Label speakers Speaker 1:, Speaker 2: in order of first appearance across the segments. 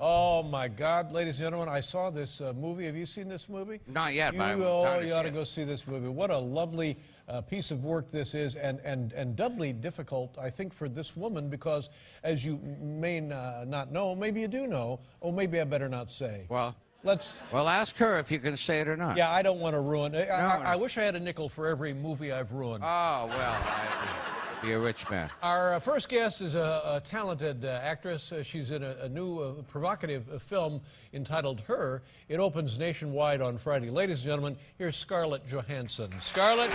Speaker 1: Oh, my God, ladies and gentlemen, I saw this movie. Have you seen this movie?
Speaker 2: Not yet, but
Speaker 1: you ought to go see this movie. What a lovely piece of work this is, and doubly difficult, I think, for this woman, because as you may not know, maybe you do know, or maybe I better not say.
Speaker 2: Well,
Speaker 1: let's...
Speaker 2: Well, ask her if you can say it or not.
Speaker 1: Yeah, I don't want to ruin it. I wish I had a nickel for every movie I've ruined.
Speaker 2: Oh, well, be a rich man.
Speaker 1: Our first guest is a talented actress. She's in a new provocative film entitled Her. It opens nationwide on Friday. Ladies and gentlemen, here's Scarlett Johannson. Scarlett.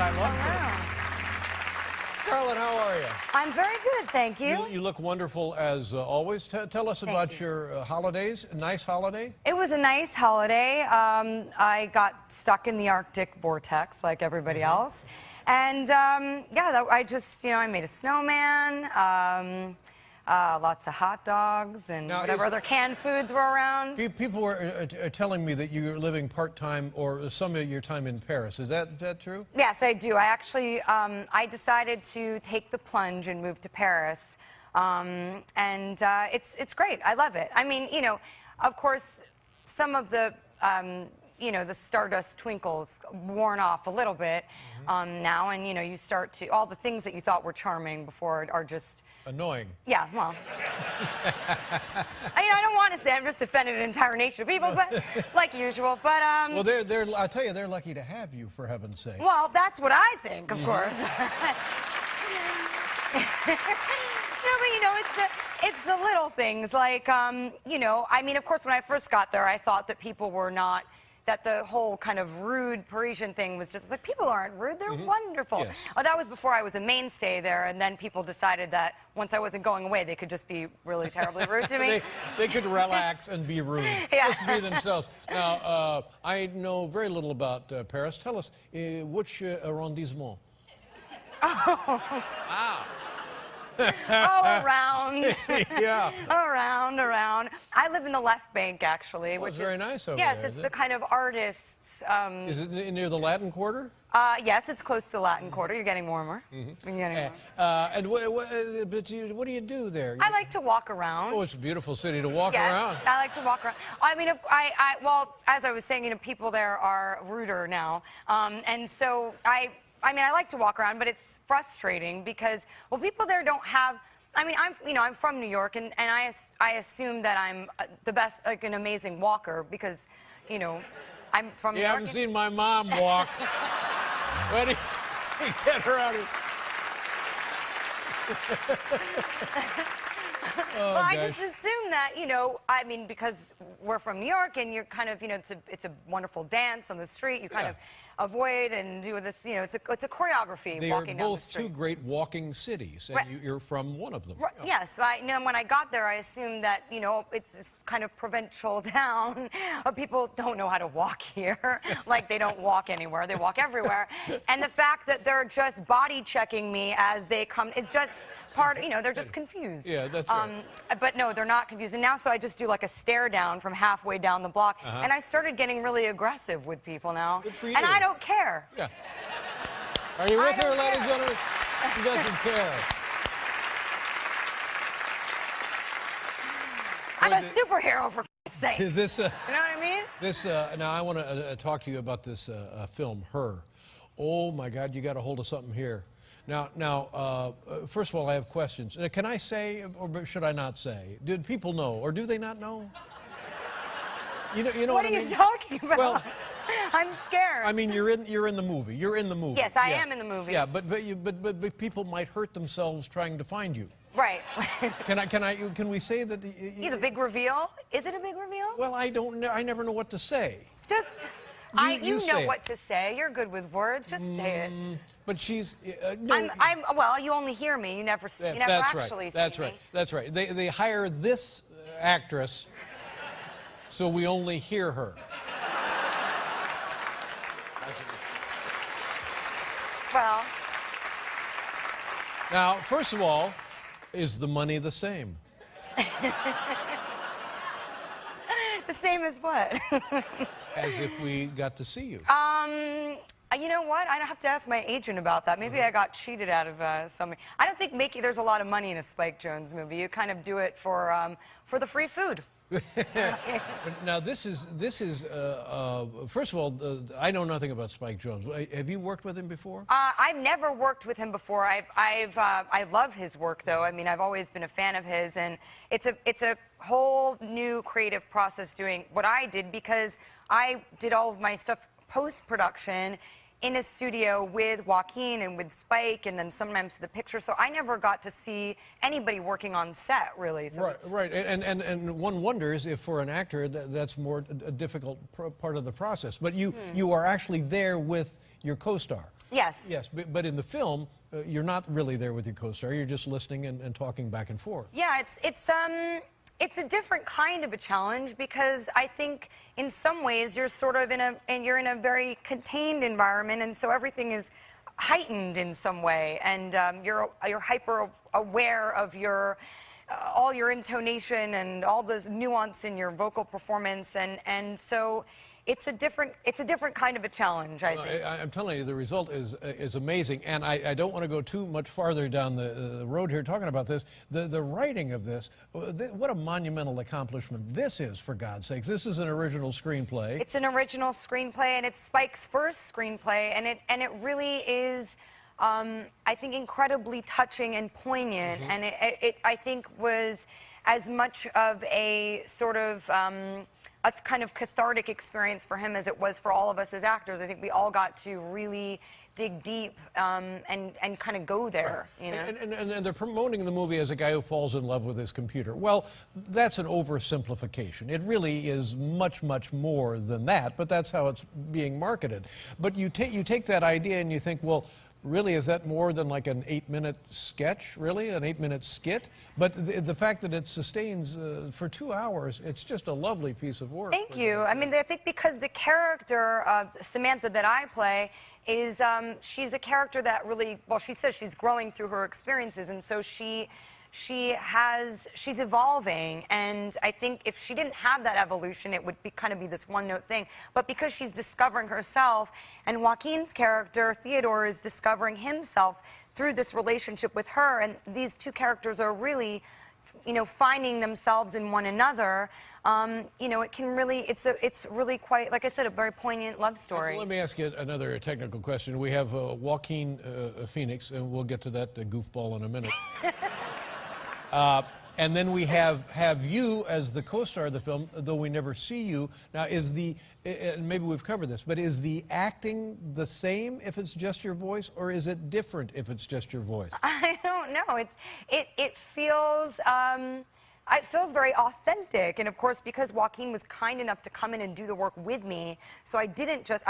Speaker 1: I love her. Scarlett, how are you?
Speaker 3: I'm very good, thank you.
Speaker 1: You look wonderful as always. Tell us about your holidays. A nice holiday?
Speaker 3: It was a nice holiday. I got stuck in the Arctic vortex like everybody else. And yeah, I just, I made a snowman. Lots of hot dogs and whatever other canned foods were around.
Speaker 1: People were telling me that you're living part-time or some of your time in Paris. Is that true?
Speaker 3: Yes, I do. I actually, I decided to take the plunge and move to Paris. And it's great. I love it. I mean, of course, some of the, the stardust twinkles worn off a little bit now. And, you start to, all the things that you thought were charming before are just...
Speaker 1: annoying.
Speaker 3: Yeah, well. I don't want to say I'm just offended an entire nation of people, but like usual. But
Speaker 1: well, I'll tell you, they're lucky to have you, for heaven's sake.
Speaker 3: Well, that's what I think, of course. No, but it's the little things, like I mean, of course, when I first got there, I thought that people were not. That the whole kind of rude Parisian thing was just like, people aren't rude, they're wonderful.
Speaker 1: Yes.
Speaker 3: Oh, that was before I was a mainstay there, and then people decided that once I wasn't going away, they could just be really terribly rude to me.
Speaker 1: they could relax and be rude.
Speaker 3: Yeah.
Speaker 1: Just be themselves. Now, I know very little about Paris. Tell us, which arrondissement?
Speaker 3: Oh.
Speaker 1: Wow.
Speaker 3: Oh, around.
Speaker 1: Yeah.
Speaker 3: around. I live in the left bank, actually.
Speaker 1: Well,
Speaker 3: which
Speaker 1: it's very nice over
Speaker 3: yes,
Speaker 1: there.
Speaker 3: Yes, it's the kind of artists.
Speaker 1: Is it near the Latin Quarter?
Speaker 3: Yes, it's close to the Latin Quarter. You're getting warmer. You're getting warmer.
Speaker 1: And what do you do there?
Speaker 3: I like to walk around.
Speaker 1: Oh, it's a beautiful city to walk
Speaker 3: yes,
Speaker 1: around.
Speaker 3: I like to walk around. I mean, well, as I was saying, people there are ruder now, and so I mean, I like to walk around, but it's frustrating because, well, people there don't have. I mean, I'm from New York, and I assume that I'm the best, like an amazing walker because, I'm from New York.
Speaker 1: You haven't seen my mom walk. Ready? Get her out of here.
Speaker 3: Well, I just assume that, I mean, because we're from New York and you're kind of, it's a wonderful dance on the street. You kind of avoid and do this, it's a choreography walking down the street.
Speaker 1: They're both two great walking cities, and you're from one of them.
Speaker 3: Right. Yes, when I got there, I assumed that, it's this kind of provincial town. People don't know how to walk here. Like, they don't walk anywhere. They walk everywhere. And the fact that they're just body checking me as they come, it's just part, they're just confused.
Speaker 1: Yeah, that's right.
Speaker 3: But no, they're not confused. And now, so I just do like a stare down from halfway down the block. And I started getting really aggressive with people now.
Speaker 1: Good for you.
Speaker 3: And I don't care.
Speaker 1: Yeah. Are you with her, ladies and gentlemen? She doesn't care.
Speaker 3: I'm a superhero, for Christ's sake. You know what I mean?
Speaker 1: Now, I want to talk to you about this film, Her. Oh, my God, you got a hold of something here. Now, first of all, I have questions. Can I say, or should I not say? Did people know, or do they not know? You know
Speaker 3: what
Speaker 1: I mean?
Speaker 3: are you talking about?
Speaker 1: Well,
Speaker 3: I'm scared.
Speaker 1: I mean, you're in the movie. You're in the movie.
Speaker 3: Yes, I am in the movie.
Speaker 1: Yeah, but people might hurt themselves trying to find you.
Speaker 3: Right.
Speaker 1: Can we say that?
Speaker 3: The big reveal? Is it a big reveal?
Speaker 1: Well, I don't know. I never know what to say.
Speaker 3: Just. You know what to say. You're good with words. Just say it.
Speaker 1: But she's. No.
Speaker 3: Well, you only hear me. You never actually see me.
Speaker 1: That's right. They hire this actress, so we only hear her.
Speaker 3: Well.
Speaker 1: Now, first of all, Is the money the same?
Speaker 3: The same as what?
Speaker 1: As if we got to see you.
Speaker 3: You know what? I'd have to ask my agent about that. Maybe I got cheated out of something. I don't think there's a lot of money in a Spike Jonze movie. You kind of do it for the free food.
Speaker 1: Now this is first of all, I know nothing about Spike Jonze. Have you worked with him before?
Speaker 3: I've never worked with him before. I love his work though. I mean, I've always been a fan of his, and it's a whole new creative process doing what I did, because I did all of my stuff post-production in a studio with Joaquin and with Spike, and then sometimes the picture. So I never got to see anybody working on set, really. So
Speaker 1: right. And one wonders if for an actor that's more a difficult part of the process. But you are actually there with your co-star.
Speaker 3: Yes.
Speaker 1: Yes, but in the film, you're not really there with your co-star. You're just listening and talking back and forth.
Speaker 3: Yeah, it's a different kind of a challenge, because I think in some ways you're sort of in a very contained environment, and so everything is heightened in some way, and you're hyper aware of all your intonation and all the nuance in your vocal performance, and so it's a different kind of a challenge, I think.
Speaker 1: I'm telling you, the result is amazing, and I don't want to go too much farther down the road here talking about this. The writing of this, what a monumental accomplishment this is, for God's sakes. This is an original screenplay. It's
Speaker 3: an original screenplay, and it's Spike's first screenplay, and it really is, I think, incredibly touching and poignant, and it I think was as much of a sort of a kind of cathartic experience for him as it was for all of us as actors. I think we all got to really dig deep and kind of go there, you know?
Speaker 1: And they're promoting the movie as a guy who falls in love with his computer. Well, that's an oversimplification. It really is much, much more than that, but that's how it's being marketed. But you take that idea and you think, well, really, is that more than like an 8-minute sketch, really? An 8-minute skit? But the fact that it sustains for 2 hours, it's just a lovely piece of work.
Speaker 3: Thank you. I mean, I think because the character, Samantha, that I play, is she's a character that really, well, she says she's growing through her experiences, and so she's evolving, and I think if she didn't have that evolution, it would kind of be this one-note thing. But because she's discovering herself, and Joaquin's character, Theodore, is discovering himself through this relationship with her, and these two characters are really, you know, finding themselves in one another. You know, it can really, it's really quite, like I said, a very poignant love story.
Speaker 1: Let me ask you another technical question. We have Joaquin Phoenix, and we'll get to that goofball in a minute. And then we have you as the co-star of the film, though we never see you. Now, and maybe we've covered this, but is the acting the same if it's just your voice, or is it different if it's just your voice?
Speaker 3: I don't know. It feels very authentic, and of course, because Joaquin was kind enough to come in and do the work with me, so I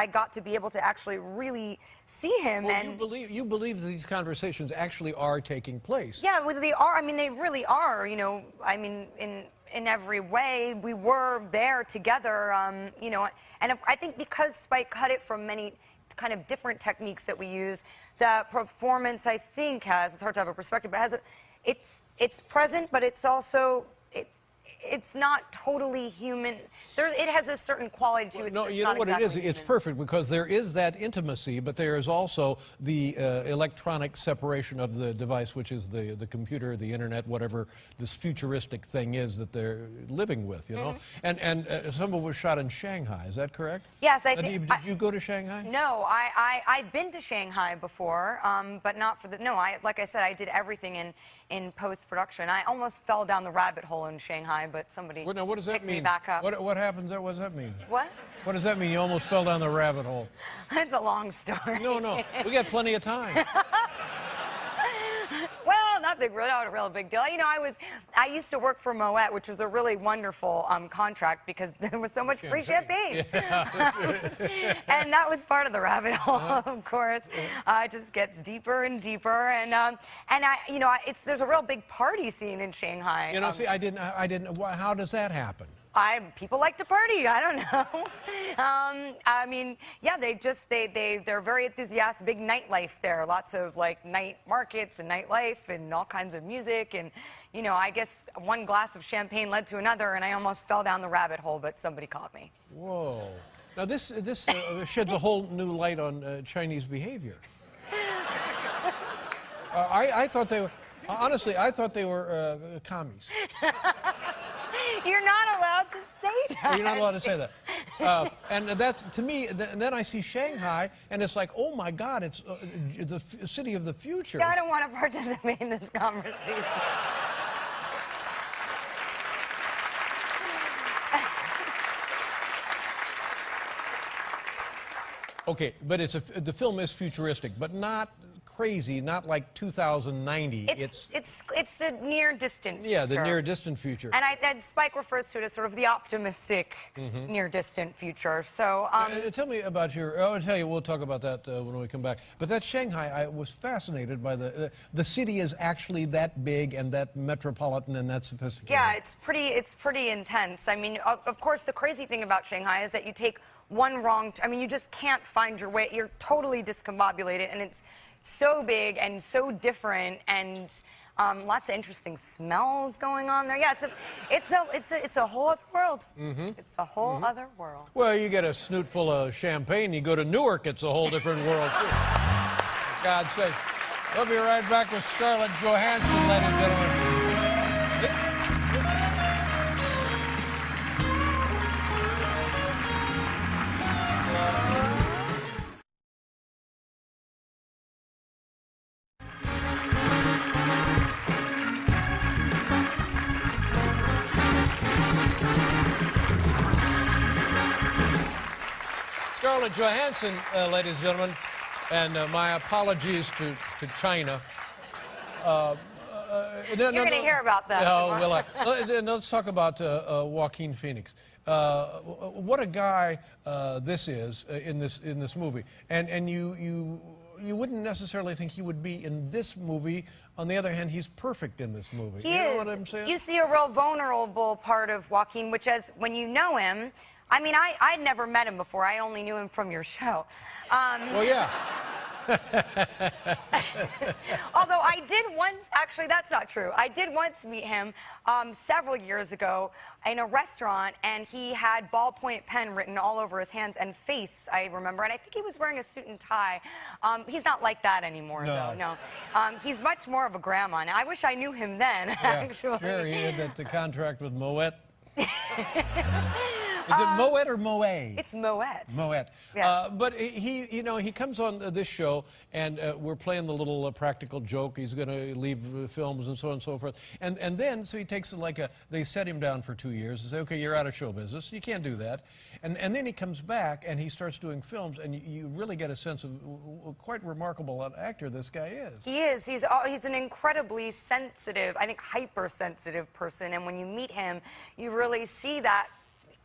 Speaker 3: got to be able to actually really see him.
Speaker 1: Well,
Speaker 3: and
Speaker 1: you believe that these conversations actually are taking place.
Speaker 3: Yeah, well, they are. I mean, they really are. You know, I mean, in every way, we were there together. You know, and I think because Spike cut it from many kind of different techniques that we use, the performance, I think, it's hard to have a perspective, but it's present, but it's also, it's not totally human. It has a certain quality to it.
Speaker 1: No, you know what it is? It's perfect, because there is that intimacy, but there is also the electronic separation of the device, which is the computer, the internet, whatever this futuristic thing is that they're living with, you know? And some of it was shot in Shanghai, is that correct?
Speaker 3: Yes.
Speaker 1: Did you go to Shanghai?
Speaker 3: No, I've been to Shanghai before, but not for like I said, I did everything in post-production. I almost fell down the rabbit hole in Shanghai, but somebody
Speaker 1: Now, what does that
Speaker 3: picked
Speaker 1: mean?
Speaker 3: me back up.
Speaker 1: What happens there? What does that mean?
Speaker 3: What?
Speaker 1: What does that mean? You almost fell down the rabbit hole.
Speaker 3: It's a long story.
Speaker 1: No. We got plenty of time.
Speaker 3: Well, not a real big deal. You know, I used to work for Moet, which was a really wonderful contract, because there was so much free champagne.
Speaker 1: Yeah, that's right.
Speaker 3: And that was part of the rabbit hole, of course. It just gets deeper and deeper, and there's a real big party scene in Shanghai.
Speaker 1: You know, see, I didn't. How does that happen?
Speaker 3: People like to party. I don't know. I mean, yeah, they're very enthusiastic. Big nightlife there. Lots of like night markets and nightlife and all kinds of music. And you know, I guess one glass of champagne led to another, and I almost fell down the rabbit hole, but somebody caught me.
Speaker 1: Whoa. Now this sheds a whole new light on Chinese behavior. I thought they were, honestly, I thought they were commies.
Speaker 3: You're not allowed to say that.
Speaker 1: You're not allowed to say that. And that's, to me, then I see Shanghai, and it's like, oh my God, it's the city of the future.
Speaker 3: I don't want to participate in this conversation.
Speaker 1: Okay, but the film is futuristic, but not crazy, not like 2090.
Speaker 3: It's the near distant future.
Speaker 1: Yeah, the near distant future.
Speaker 3: And Spike refers to it as sort of the optimistic near distant future. So
Speaker 1: tell me about I'll tell you, we'll talk about that when we come back. But that Shanghai, I was fascinated by the city is actually that big and that metropolitan and that sophisticated.
Speaker 3: Yeah, it's pretty intense. I mean, of course, the crazy thing about Shanghai is that you take one wrong, I mean, you just can't find your way. You're totally discombobulated, and it's so big and so different, and lots of interesting smells going on there. Yeah, it's a whole other world. It's a whole other world.
Speaker 1: Well, you get a snoot full of champagne, you go to Newark, it's a whole different world too. For God's sake. We'll be right back with Scarlett Johannson, ladies and gentlemen. Scarlett Johannson, ladies and gentlemen, and my apologies to China.
Speaker 3: You're going to hear about that.
Speaker 1: No, will I? Let's talk about Joaquin Phoenix. What a guy this is in this movie, and you wouldn't necessarily think he would be in this movie. On the other hand, he's perfect in this movie.
Speaker 3: He
Speaker 1: you know
Speaker 3: is.
Speaker 1: What I'm saying?
Speaker 3: You see a real vulnerable part of Joaquin, which is when you know him. I mean, I'd never met him before. I only knew him from your show.
Speaker 1: Well, yeah.
Speaker 3: Although I did once, actually, that's not true. I did once meet him several years ago in a restaurant, and he had ballpoint pen written all over his hands and face, I remember. And I think he was wearing a suit and tie. He's not like that anymore, though. No. He's much more of a grandma now. I wish I knew him then, actually.
Speaker 1: Sure, he had the contract with Moet. Is it Moet or Moet?
Speaker 3: It's Moet.
Speaker 1: Moet.
Speaker 3: Yeah.
Speaker 1: But he comes on this show, and we're playing the little practical joke. He's going to leave films and so on and so forth. And then, so he takes they set him down for 2 years and say, okay, you're out of show business. You can't do that. And then he comes back, and he starts doing films, and you really get a sense of quite remarkable actor this guy is.
Speaker 3: He is. He's an incredibly sensitive, I think hypersensitive person. And when you meet him, you really see that.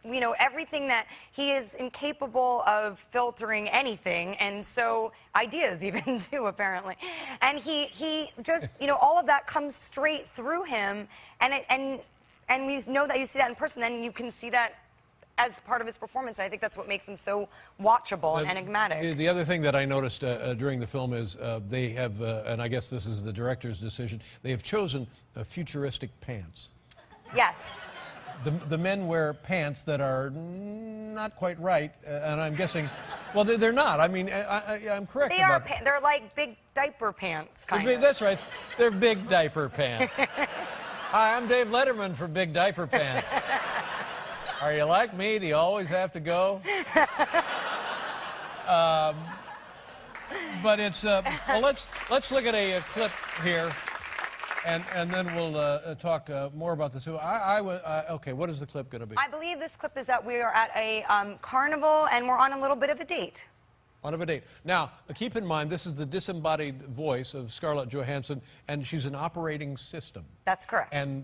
Speaker 3: You know, everything that he is incapable of filtering anything, and so ideas even too, apparently. And he just, all of that comes straight through him, and you know that you see that in person, then you can see that as part of his performance. I think that's what makes him so watchable and enigmatic.
Speaker 1: The other thing that I noticed during the film is they have, and I guess this is the director's decision, they have chosen futuristic pants.
Speaker 3: Yes.
Speaker 1: The men wear pants that are not quite right, and I'm guessing, well, they're not. I mean, I'm correct about that.
Speaker 3: They're like big diaper pants, kind of.
Speaker 1: That's right. They're big diaper pants. Hi, I'm Dave Letterman for Big Diaper Pants. Are you like me? Do you always have to go? But it's, well, let's look at a clip here. And then we'll talk more about this. Okay, what is the clip going to be?
Speaker 3: I believe this clip is that we are at a carnival and we're on a little bit of a date.
Speaker 1: On a date. Now, keep in mind, this is the disembodied voice of Scarlett Johannson, and she's an operating system.
Speaker 3: That's correct.
Speaker 1: And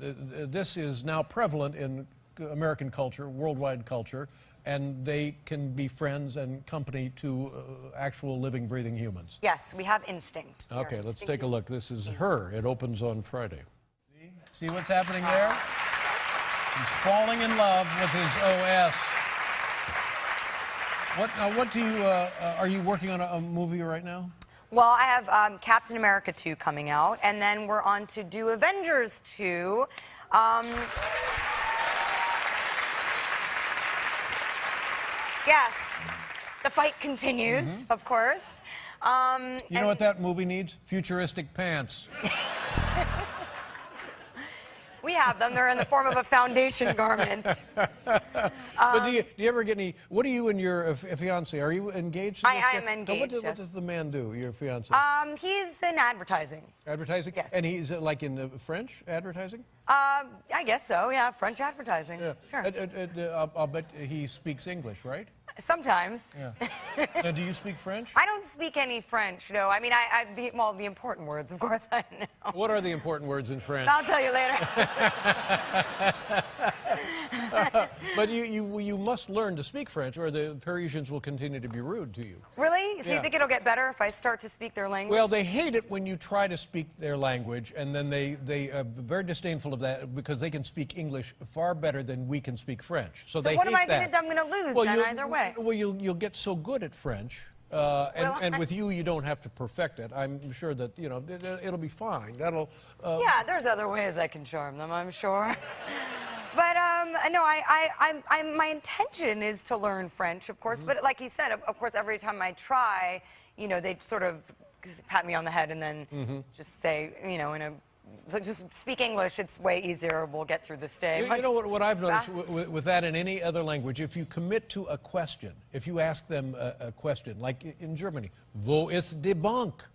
Speaker 1: this is now prevalent in American culture, worldwide culture, and they can be friends and company to actual living, breathing humans.
Speaker 3: Yes, we have instinct.
Speaker 1: Okay, let's take a look. This is Her. It opens on Friday. See what's happening there? He's falling in love with his OS. What do you, are you working on a movie right now?
Speaker 3: Well, I have Captain America 2 coming out, and then we're on to do Avengers 2. Yes, the fight continues, of course.
Speaker 1: You know what that movie needs? Futuristic pants.
Speaker 3: We have them. They're in the form of a foundation garment.
Speaker 1: But do you ever get any? What are you and your fiance? Are you engaged?
Speaker 3: I am engaged.
Speaker 1: What does the man do? Your fiance?
Speaker 3: He's in advertising.
Speaker 1: Advertising?
Speaker 3: Yes.
Speaker 1: And he's like in French advertising?
Speaker 3: I guess so. Yeah, French advertising.
Speaker 1: Yeah.
Speaker 3: Sure.
Speaker 1: I'll bet he speaks English, right?
Speaker 3: Sometimes.
Speaker 1: Yeah. Now, do you speak French?
Speaker 3: I don't speak any French, no. I mean, the important words, of course, I know.
Speaker 1: What are the important words in French?
Speaker 3: I'll tell you later.
Speaker 1: But you must learn to speak French, or the Parisians will continue to be rude to you.
Speaker 3: Really? So
Speaker 1: Yeah.
Speaker 3: you think it'll get better if I start to speak their language?
Speaker 1: Well, they hate it when you try to speak their language, and then they are very disdainful of that because they can speak English far better than we can speak French. So they
Speaker 3: what
Speaker 1: hate
Speaker 3: am I
Speaker 1: that.
Speaker 3: going to? I'm going to lose then either way.
Speaker 1: Well, you'll get so good at French, and with you don't have to perfect it. I'm sure that it'll be fine. That'll.
Speaker 3: Yeah, there's other ways I can charm them, I'm sure. But no, my intention is to learn French, of course. But like you said, of course, every time I try, they sort of pat me on the head and then just say, just speak English. It's way easier. We'll get through this day.
Speaker 1: You know what I've noticed with that in any other language, if you commit to a question, if you ask them a question, like in Germany, wo ist die Bank?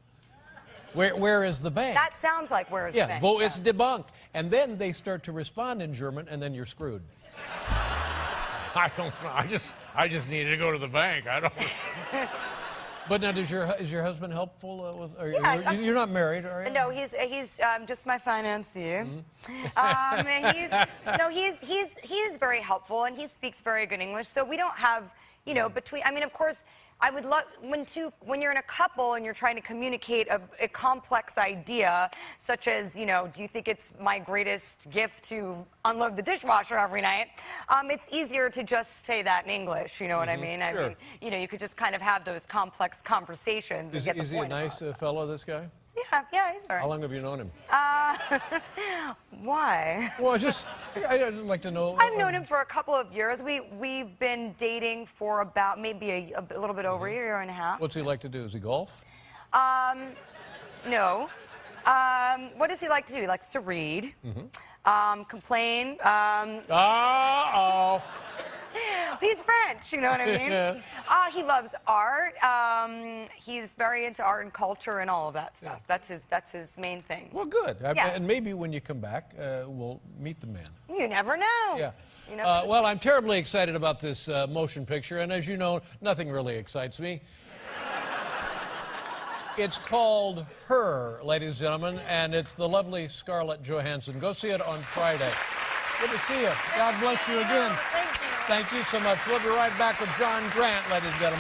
Speaker 1: Where is the bank?
Speaker 3: That sounds like where is the bank?
Speaker 1: Wo ist die Bank? And then they start to respond in German, and then you're screwed. I don't know. I just needed to go to the bank. I don't. But now, is your husband helpful? You're not married, are you?
Speaker 3: No, he's just my financier. He's very helpful, and he speaks very good English. So we don't have, between. I mean, of course, I would love when you're in a couple and you're trying to communicate a complex idea, such as, do you think it's my greatest gift to unload the dishwasher every night? It's easier to just say that in English. You know what I mean?
Speaker 1: Sure.
Speaker 3: I mean, you could just kind of have those complex conversations.
Speaker 1: Is he a nice fellow, this guy?
Speaker 3: Yeah, he's all right.
Speaker 1: How long have you known him?
Speaker 3: Why?
Speaker 1: Well, I'd like to know.
Speaker 3: I've known him for a couple of years. We've been dating for about maybe a little bit over a year and a half.
Speaker 1: What's he like to do? Is he golf?
Speaker 3: No. What does he like to do? He likes to read, complain.
Speaker 1: Uh-oh.
Speaker 3: He's French, you know what I mean?
Speaker 1: Yeah.
Speaker 3: He loves art. He's very into art and culture and all of that stuff.
Speaker 1: Yeah.
Speaker 3: That's his main thing.
Speaker 1: Well, good.
Speaker 3: Yeah.
Speaker 1: And maybe when you come back, we'll meet the man.
Speaker 3: You never know.
Speaker 1: Yeah.
Speaker 3: You never know.
Speaker 1: Well, I'm terribly excited about this motion picture, and as you know, nothing really excites me. It's called Her, ladies and gentlemen, and it's the lovely Scarlett Johannson. Go see it on Friday. Good to see you. God bless you again.
Speaker 3: Thank you.
Speaker 1: Thank you so much. We'll be right back with John Grant, ladies and gentlemen.